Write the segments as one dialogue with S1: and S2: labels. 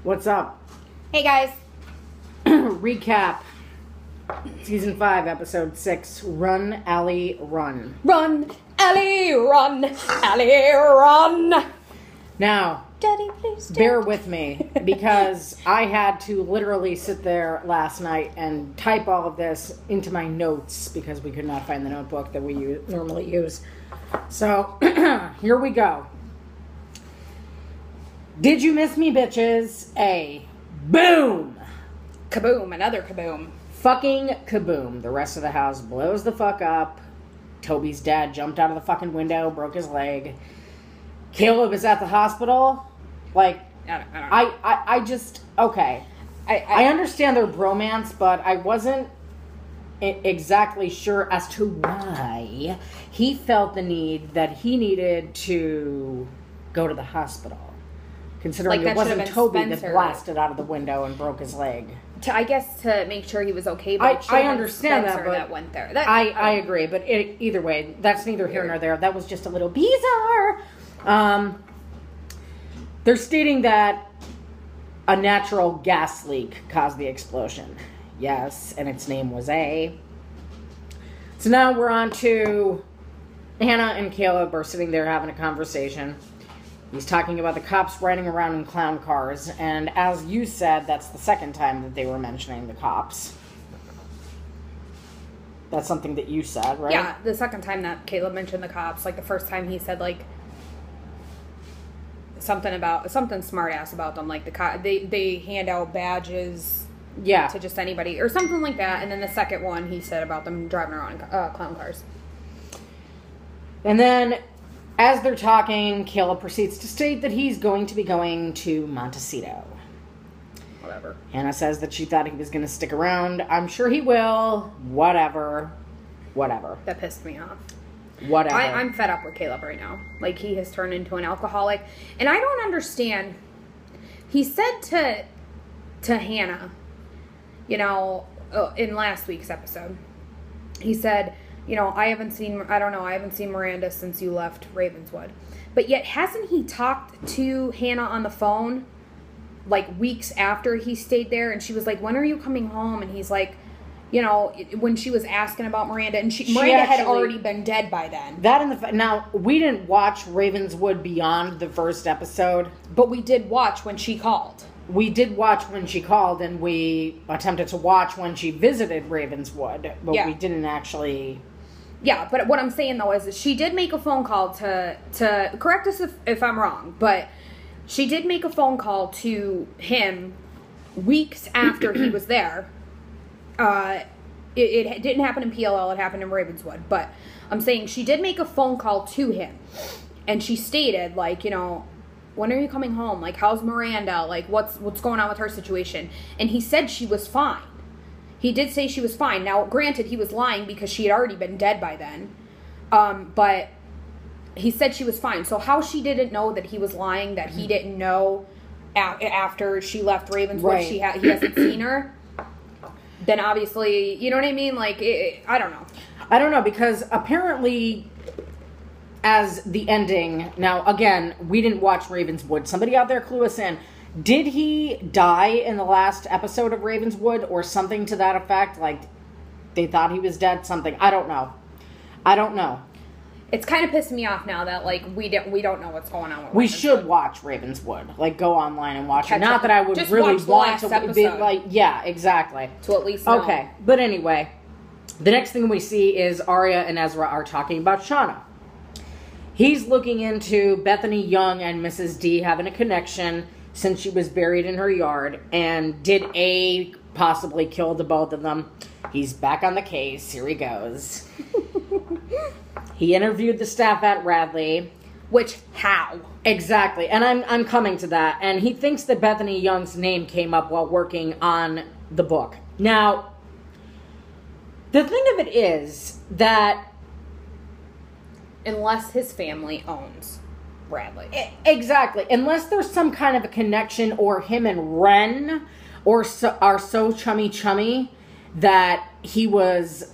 S1: What's up?
S2: Hey guys.
S1: Recap. Season 5, Episode 6. Run, Allie, run.
S2: Run, Allie, run. Allie, run.
S1: Now,
S2: Daddy, please
S1: bear with me, because I had to literally sit there last night and type all of this into my notes, because we could not find the notebook that we normally use. So, here we go. Did you miss me, bitches? A boom.
S2: Kaboom, another kaboom.
S1: Fucking kaboom. The rest of the house blows the fuck up. Toby's dad jumped out of the fucking window, broke his leg. Caleb is at the hospital. Like, I just, okay. I understand their bromance, but I wasn't exactly sure as to why he felt the need that he needed to go to the hospital. Considering it wasn't Toby that blasted out of the window and broke his leg.
S2: I guess to make sure he was okay, but
S1: I understand
S2: Spencer
S1: that, but
S2: that went there.
S1: I agree, but either way, that's neither here nor there. That was just a little bizarre. They're stating that a natural gas leak caused the explosion. Yes, and its name was A. So now we're on to Hannah and Caleb are sitting there having a conversation. He's talking about the cops riding around in clown cars, and as you said, that's the second time that they were mentioning the cops. That's something that you said, right?
S2: Yeah, the second time that Caleb mentioned the cops. Like, the first time he said, like, something smart ass about them. Like, they hand out badges to just anybody, or something like that. And then the second one, he said about them driving around clown cars.
S1: And then, as they're talking, Caleb proceeds to state that he's going to be going to Montecito.
S2: Whatever.
S1: Hannah says that she thought he was going to stick around. I'm sure he will. Whatever.
S2: That pissed me off.
S1: Whatever.
S2: I'm fed up with Caleb right now. Like, he has turned into an alcoholic. And I don't understand. He said to Hannah, you know, in last week's episode, he said, you know, I haven't seen Miranda since you left Ravenswood. But yet, hasn't he talked to Hannah on the phone, like, weeks after he stayed there? And she was like, when are you coming home? And he's like, you know, when she was asking about Miranda, and Miranda had already been dead by then.
S1: Now, we didn't watch Ravenswood beyond the first episode.
S2: But we did watch when she called.
S1: We did watch when she called, and we attempted to watch when she visited Ravenswood. But we didn't actually...
S2: Yeah, but what I'm saying, though, is she did make a phone call to correct us if I'm wrong, but she did make a phone call to him weeks after he was there. It didn't happen in PLL, it happened in Ravenswood, but I'm saying she did make a phone call to him, and she stated, like, you know, when are you coming home? Like, how's Miranda? Like, what's going on with her situation? And he said she was fine. He did say she was fine. Now, granted, he was lying because she had already been dead by then. But he said she was fine. So how she didn't know that he was lying, that he didn't know after she left Ravenswood,
S1: right.
S2: He hasn't seen her, then obviously, you know what I mean? Like, I don't know.
S1: I don't know, because apparently, as the ending... Now, again, we didn't watch Ravenswood. Somebody out there clue us in. Did he die in the last episode of Ravenswood or something to that effect? Like, they thought he was dead, something. I don't know.
S2: It's kind of pissing me off now that, like, we don't know what's going on with
S1: We should watch Ravenswood. Like, go online and watch it. Not that I would
S2: just
S1: really
S2: watch the
S1: want
S2: last
S1: to be
S2: episode.
S1: like, yeah, exactly.
S2: To at least know.
S1: Okay, but anyway, the next thing we see is Arya and Ezra are talking about Shauna. He's looking into Bethany Young and Mrs. D having a connection since she was buried in her yard, and did A possibly kill the both of them? He's back on the case. Here he goes. He interviewed the staff at Radley.
S2: Which, how?
S1: Exactly, and I'm coming to that. And he thinks that Bethany Young's name came up while working on the book. Now, the thing of it is that...
S2: Unless his family owns Radley.
S1: Exactly. Unless there's some kind of a connection, or him and Ren are so chummy that he was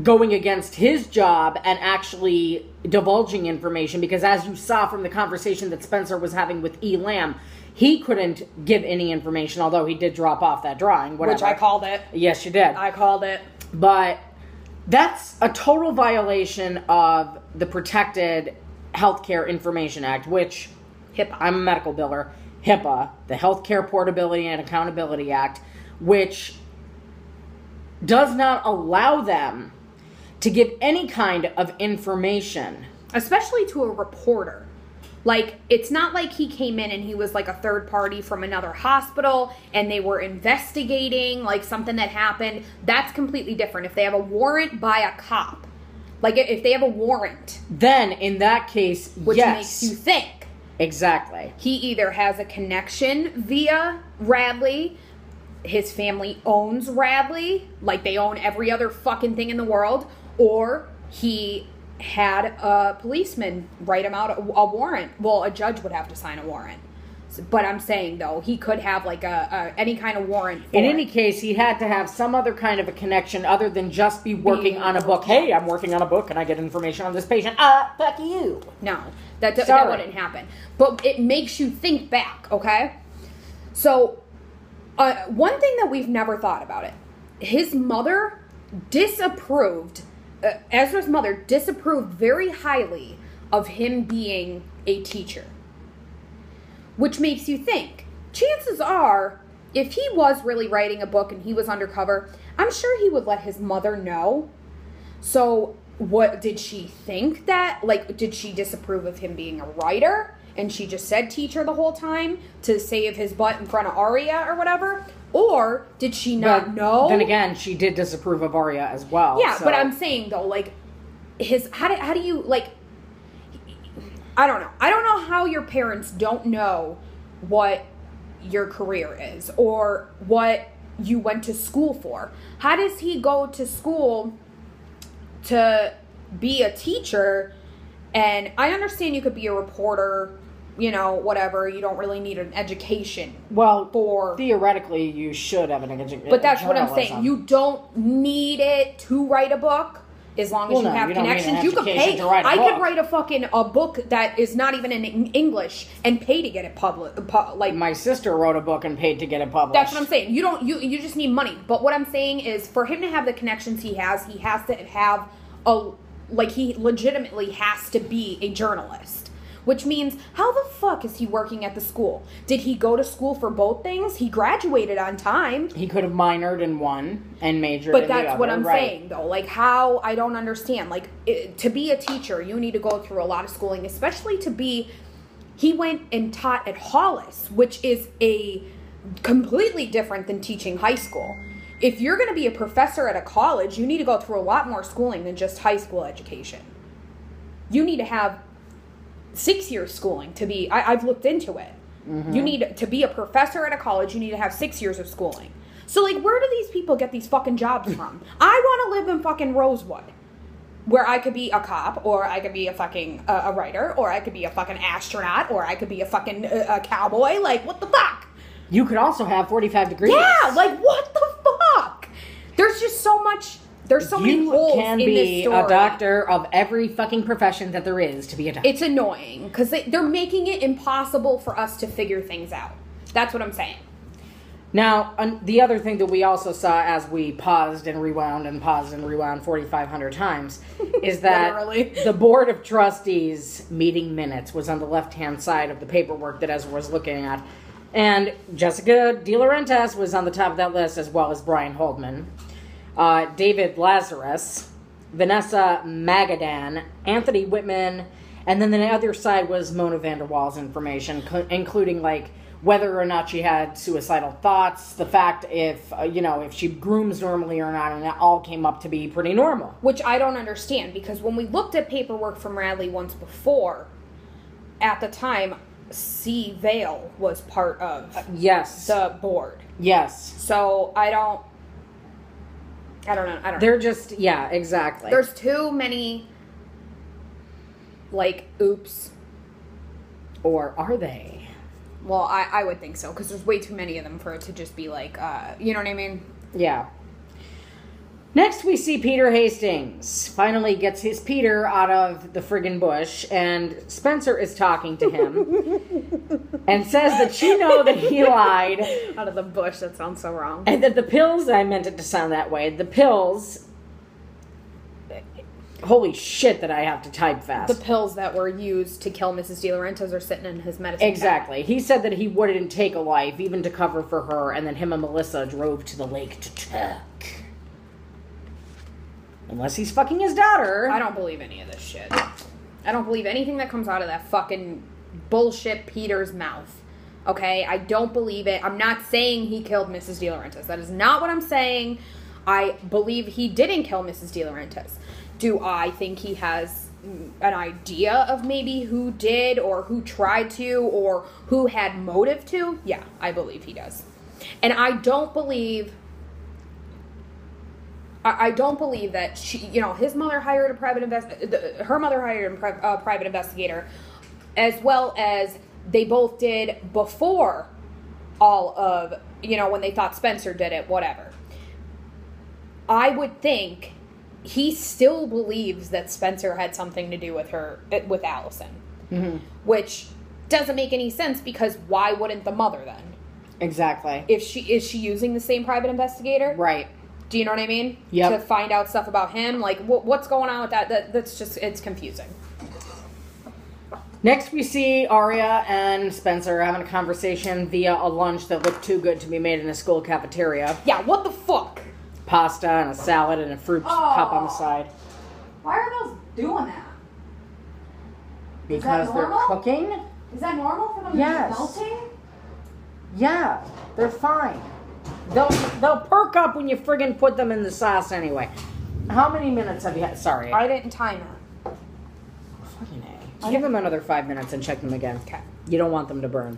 S1: going against his job and actually divulging information, because as you saw from the conversation that Spencer was having with E. Lamb, He couldn't give any information, although he did drop off that drawing. Whatever.
S2: Which I called it.
S1: Yes, you did.
S2: I called it.
S1: But that's a total violation of the Protected Healthcare Information Act, which...
S2: HIPAA.
S1: I'm a medical biller. HIPAA, the Healthcare Portability and Accountability Act, which does not allow them to give any kind of information.
S2: Especially to a reporter. Like, it's not like he came in and he was like a third party from another hospital and they were investigating like something that happened. That's completely different. If they have a warrant by a cop, like if they have a warrant.
S1: Then, in that case,
S2: which
S1: yes.
S2: makes you think.
S1: Exactly.
S2: He either has a connection via Radley, his family owns Radley, like they own every other fucking thing in the world, or he had a policeman write him out a warrant. Well, a judge would have to sign a warrant. But I'm saying, though, he could have like any kind of warrant for
S1: in any case, he had to have some other kind of a connection other than just be working on a book. Hey, I'm working on a book and I get information on this patient. Fuck you.
S2: No, that wouldn't happen. But it makes you think back, okay? So, one thing that we've never thought about it. His mother disapproved, Ezra's mother disapproved very highly of him being a teacher. Which makes you think, chances are, if he was really writing a book and he was undercover, I'm sure he would let his mother know. So, what did she think that? Like, did she disapprove of him being a writer? And she just said teacher the whole time to save his butt in front of Arya or whatever? Or did she not know?
S1: Then again, she did disapprove of Arya as well.
S2: Yeah, so. But I'm saying, though, like, how do you, like... I don't know. I don't know how your parents don't know what your career is or what you went to school for. How does he go to school to be a teacher? And I understand you could be a reporter, you know, whatever. You don't really need an education.
S1: Well, theoretically, you should have an education.
S2: But that's what I'm saying. You don't need it to write a book. As long as you have connections, you could pay. I could write a book that is not even in English and pay to get it like
S1: my sister wrote a book and paid to get it published.
S2: That's what I'm saying. You just need money. But what I'm saying is, for him to have the connections he has to have he legitimately has to be a journalist. Which means, how the fuck is he working at the school? Did he go to school for both things? He graduated on time.
S1: He could have minored in one and majored in the other.
S2: But that's what I'm saying, though. Like, how, I don't understand. Like, to be a teacher, you need to go through a lot of schooling, especially he went and taught at Hollis, which is a completely different than teaching high school. If you're going to be a professor at a college, you need to go through a lot more schooling than just high school education. You need to have 6 years schooling to be, I've looked into it. Mm-hmm. You need to be a professor at a college, you need to have 6 years of schooling. So, like, where do these people get these fucking jobs from? I want to live in fucking Rosewood, where I could be a cop, or I could be a fucking, a writer, or I could be a fucking astronaut, or I could be a fucking a cowboy. Like, what the fuck?
S1: You could also have 45 degrees.
S2: Yeah, like, what the fuck? There's just so much... There's so many holes in this story. You can be
S1: a doctor of every fucking profession that there is to be a doctor.
S2: It's annoying, because they're making it impossible for us to figure things out. That's what I'm saying.
S1: Now, the other thing that we also saw as we paused and rewound 4,500 times is that the Board of Trustees meeting minutes was on the left-hand side of the paperwork that Ezra was looking at. And Jessica De Laurentiis was on the top of that list, as well as Brian Holdman. David Lazarus, Vanessa Magadan, Anthony Whitman, and then the other side was Mona Vanderwaal's information, including, like, whether or not she had suicidal thoughts, the fact if she grooms normally or not, and that all came up to be pretty normal.
S2: Which I don't understand, because when we looked at paperwork from Radley once before, at the time, C. Vale was part of the board.
S1: Yes.
S2: So I don't know.
S1: They're just, yeah, exactly.
S2: There's too many, like, oops.
S1: Or are they?
S2: Well, I would think so, because there's way too many of them for it to just be like, you know what I mean?
S1: Yeah.
S2: Yeah.
S1: There just, yeah, exactly. There's too many, like, oops. Or are they? Well, I would think so, because there's way too many of them for it to just be like, you know what I mean? Yeah.
S2: Well, I would think so, because there's way too many of them for it to just be like,
S1: Next, we see Peter Hastings. Finally gets his Peter out of the friggin' bush, and Spencer is talking to him and says that you know that he lied.
S2: Out of the bush, that sounds so wrong.
S1: And that the pills, I meant it to sound that way, the pills, holy shit that I have to type fast.
S2: The pills that were used to kill Mrs. De Laurentiis are sitting in his medicine
S1: Exactly.
S2: bag.
S1: He said that he wouldn't take a life, even to cover for her, and then him and Melissa drove to the lake to talk. Unless he's fucking his daughter.
S2: I don't believe any of this shit. I don't believe anything that comes out of that fucking bullshit Peter's mouth. Okay? I don't believe it. I'm not saying he killed Mrs. De Laurentiis. That is not what I'm saying. I believe he didn't kill Mrs. De Laurentiis. Do I think he has an idea of maybe who did or who tried to or who had motive to? Yeah, I believe he does. And I don't believe that she, his mother hired her mother hired a private investigator, as well as they both did before all of, when they thought Spencer did it, whatever. I would think he still believes that Spencer had something to do with Allison. Mm-hmm. Which doesn't make any sense, because why wouldn't the mother then? Exactly. Is she using the same private investigator? Right. Do you know what I mean? Yeah. To find out stuff about him? Like, what's going on with that? That's just, it's confusing.
S1: Next, we see Aria and Spencer having a conversation via a lunch that looked too good to be made in a school cafeteria.
S2: Yeah, what the fuck?
S1: Pasta and a salad and a fruit cup on the side.
S2: Why are those doing that?
S1: Because they're cooking?
S2: Is that normal for them to be melting?
S1: Yeah, they're fine. They'll perk up when you friggin' put them in the sauce anyway. How many minutes have you had? Sorry.
S2: I didn't time it.
S1: Fucking A. Give them another 5 minutes and check them again.
S2: Okay.
S1: You don't want them to burn.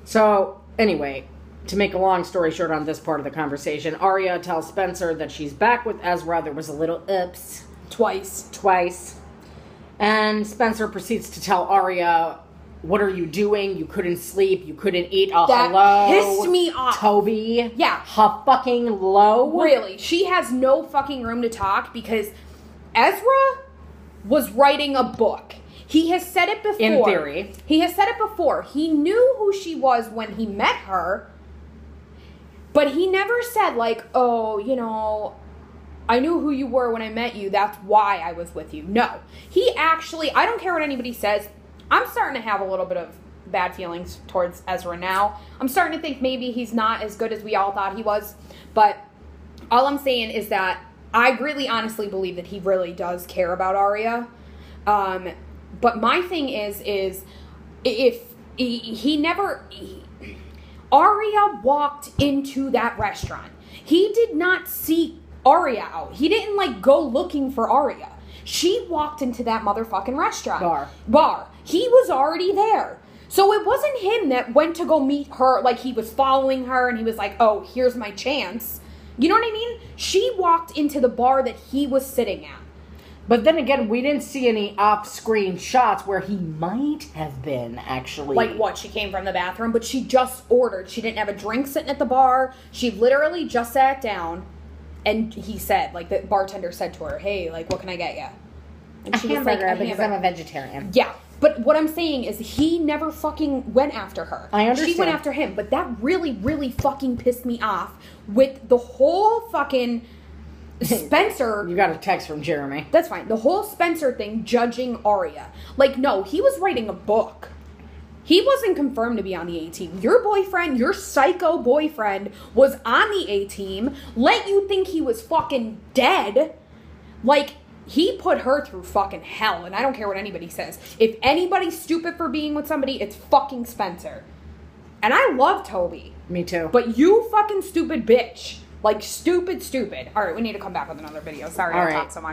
S1: So, anyway, to make a long story short on this part of the conversation, Aria tells Spencer that she's back with Ezra. There was a little oops. Twice. And Spencer proceeds to tell Aria, what are you doing? You couldn't sleep. You couldn't eat. Hello.
S2: That pissed me off.
S1: Toby.
S2: Yeah.
S1: Fucking low.
S2: Really. She has no fucking room to talk, because Ezra was writing a book. He has said it before.
S1: In theory.
S2: He has said it before. He knew who she was when he met her, but he never said, like, oh, I knew who you were when I met you. That's why I was with you. No. He actually, I don't care what anybody says, I'm starting to have a little bit of bad feelings towards Ezra now. I'm starting to think maybe he's not as good as we all thought he was. But all I'm saying is that I really honestly believe that he really does care about Aria. But my thing is if Aria walked into that restaurant. He did not seek Aria out. He didn't, go looking for Aria. She walked into that motherfucking restaurant. Bar. He was already there. So it wasn't him that went to go meet her, like he was following her and he was like, oh, here's my chance. You know what I mean? She walked into the bar that he was sitting at.
S1: But then again, we didn't see any off-screen shots where he might have been, actually.
S2: Like what? She came from the bathroom, but she just ordered. She didn't have a drink sitting at the bar. She literally just sat down. And he said, the bartender said to her, hey, what can I get you? And she was like,
S1: because I'm a vegetarian.
S2: Yeah. But what I'm saying is he never fucking went after her.
S1: I understand.
S2: She went after him. But that really, really fucking pissed me off with the whole fucking Spencer.
S1: You got a text from Jeremy.
S2: That's fine. The whole Spencer thing judging Aria. No, he was writing a book. He wasn't confirmed to be on the A-team. Your boyfriend, your psycho boyfriend, was on the A-team, let you think he was fucking dead. He put her through fucking hell, and I don't care what anybody says. If anybody's stupid for being with somebody, it's fucking Spencer. And I love Toby.
S1: Me too.
S2: But you fucking stupid bitch. Stupid. All right, we need to come back with another video. Sorry I talked so much.